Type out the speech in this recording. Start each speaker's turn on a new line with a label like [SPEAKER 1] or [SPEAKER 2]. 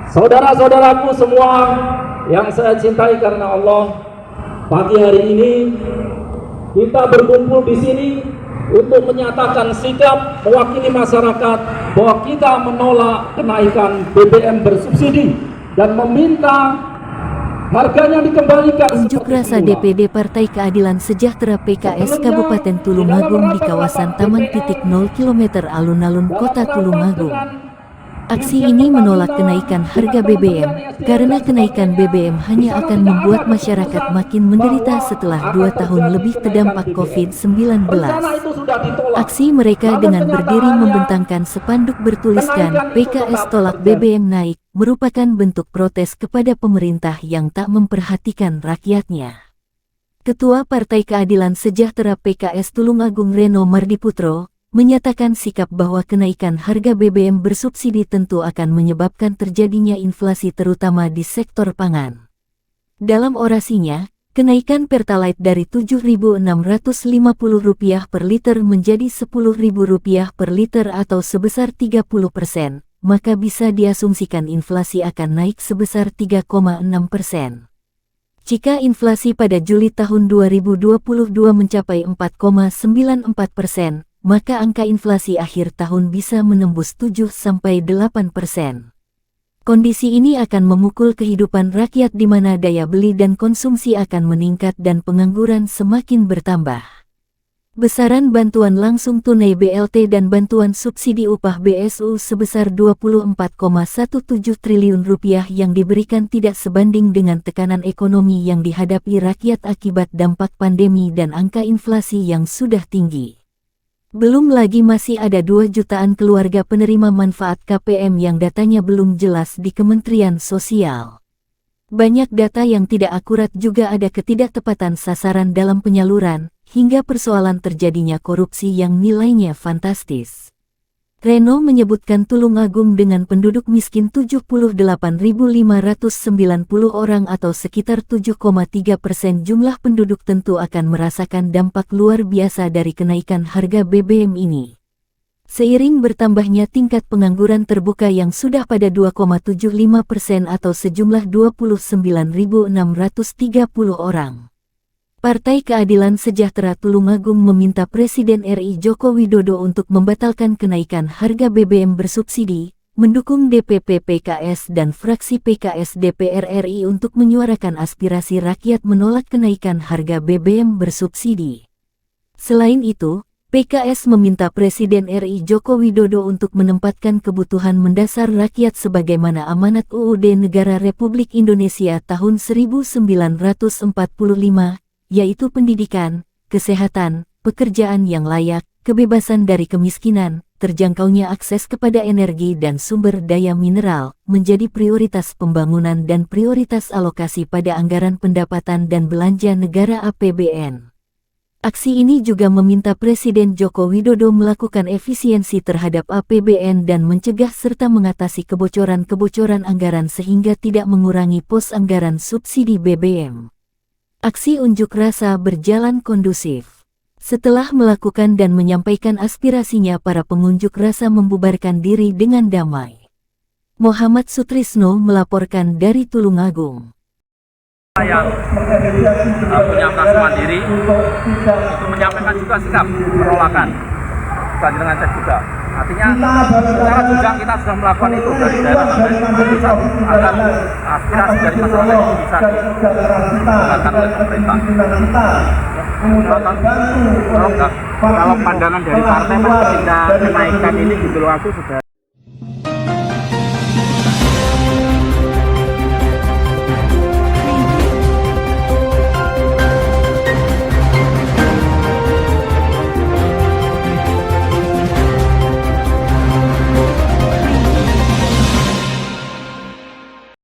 [SPEAKER 1] Saudara-saudaraku semua yang saya cintai karena Allah, pagi hari ini kita berkumpul di sini untuk menyatakan sikap mewakili masyarakat bahwa kita menolak kenaikan BBM bersubsidi dan meminta harganya dikembalikan.
[SPEAKER 2] Unjuk rasa DPD Partai Keadilan Sejahtera PKS Kabupaten Tulungagung di kawasan Taman Titik 0 km alun-alun Kota Tulungagung. Aksi ini menolak kenaikan harga BBM, karena kenaikan BBM hanya akan membuat masyarakat makin menderita setelah 2 tahun lebih terdampak COVID-19. Aksi mereka dengan berdiri membentangkan spanduk bertuliskan PKS tolak BBM naik, merupakan bentuk protes kepada pemerintah yang tak memperhatikan rakyatnya. Ketua Partai Keadilan Sejahtera PKS Tulungagung Reno Mardiputro menyatakan sikap bahwa kenaikan harga BBM bersubsidi tentu akan menyebabkan terjadinya inflasi terutama di sektor pangan. Dalam orasinya, kenaikan Pertalite dari Rp7.650 per liter menjadi Rp10.000 per liter atau sebesar 30%, maka bisa diasumsikan inflasi akan naik sebesar 3,6%. Jika inflasi pada Juli tahun 2022 mencapai 4,94%, maka angka inflasi akhir tahun bisa menembus 7-8%. Kondisi ini akan memukul kehidupan rakyat di mana daya beli dan konsumsi akan meningkat dan pengangguran semakin bertambah. Besaran bantuan langsung tunai BLT dan bantuan subsidi upah BSU sebesar Rp24,17 triliun yang diberikan tidak sebanding dengan tekanan ekonomi yang dihadapi rakyat akibat dampak pandemi dan angka inflasi yang sudah tinggi. Belum lagi masih ada 2 jutaan keluarga penerima manfaat KPM yang datanya belum jelas di Kementerian Sosial. Banyak data yang tidak akurat, juga ada ketidaktepatan sasaran dalam penyaluran, hingga persoalan terjadinya korupsi yang nilainya fantastis. Reno menyebutkan Tulungagung dengan penduduk miskin 78.590 orang atau sekitar 7,3% jumlah penduduk tentu akan merasakan dampak luar biasa dari kenaikan harga BBM ini. Seiring bertambahnya tingkat pengangguran terbuka yang sudah pada 2,75% atau sejumlah 29.630 orang. Partai Keadilan Sejahtera Tulungagung meminta Presiden RI Joko Widodo untuk membatalkan kenaikan harga BBM bersubsidi, mendukung DPP PKS dan fraksi PKS DPR RI untuk menyuarakan aspirasi rakyat menolak kenaikan harga BBM bersubsidi. Selain itu, PKS meminta Presiden RI Joko Widodo untuk menempatkan kebutuhan mendasar rakyat sebagaimana amanat UUD Negara Republik Indonesia tahun 1945, yaitu pendidikan, kesehatan, pekerjaan yang layak, kebebasan dari kemiskinan, terjangkaunya akses kepada energi dan sumber daya mineral, menjadi prioritas pembangunan dan prioritas alokasi pada anggaran pendapatan dan belanja negara APBN. Aksi ini juga meminta Presiden Joko Widodo melakukan efisiensi terhadap APBN dan mencegah serta mengatasi kebocoran-kebocoran anggaran sehingga tidak mengurangi pos anggaran subsidi BBM. Aksi unjuk rasa berjalan kondusif. Setelah melakukan dan menyampaikan aspirasinya, para pengunjuk rasa membubarkan diri dengan damai. Muhammad Sutrisno melaporkan dari Tulungagung.
[SPEAKER 3] Yang punya kas mandiri itu menyampaikan juga sikap penolakan tadi dengan cek juga. Artinya secara jenjang kita sudah melakukan itu dari daerah sampai pusat agar aspirasi dari masyarakat itu bisa dilakukan oleh pemerintah. Kalau pandangan dari partai ketika kenaikan ini di Tulungagung sudah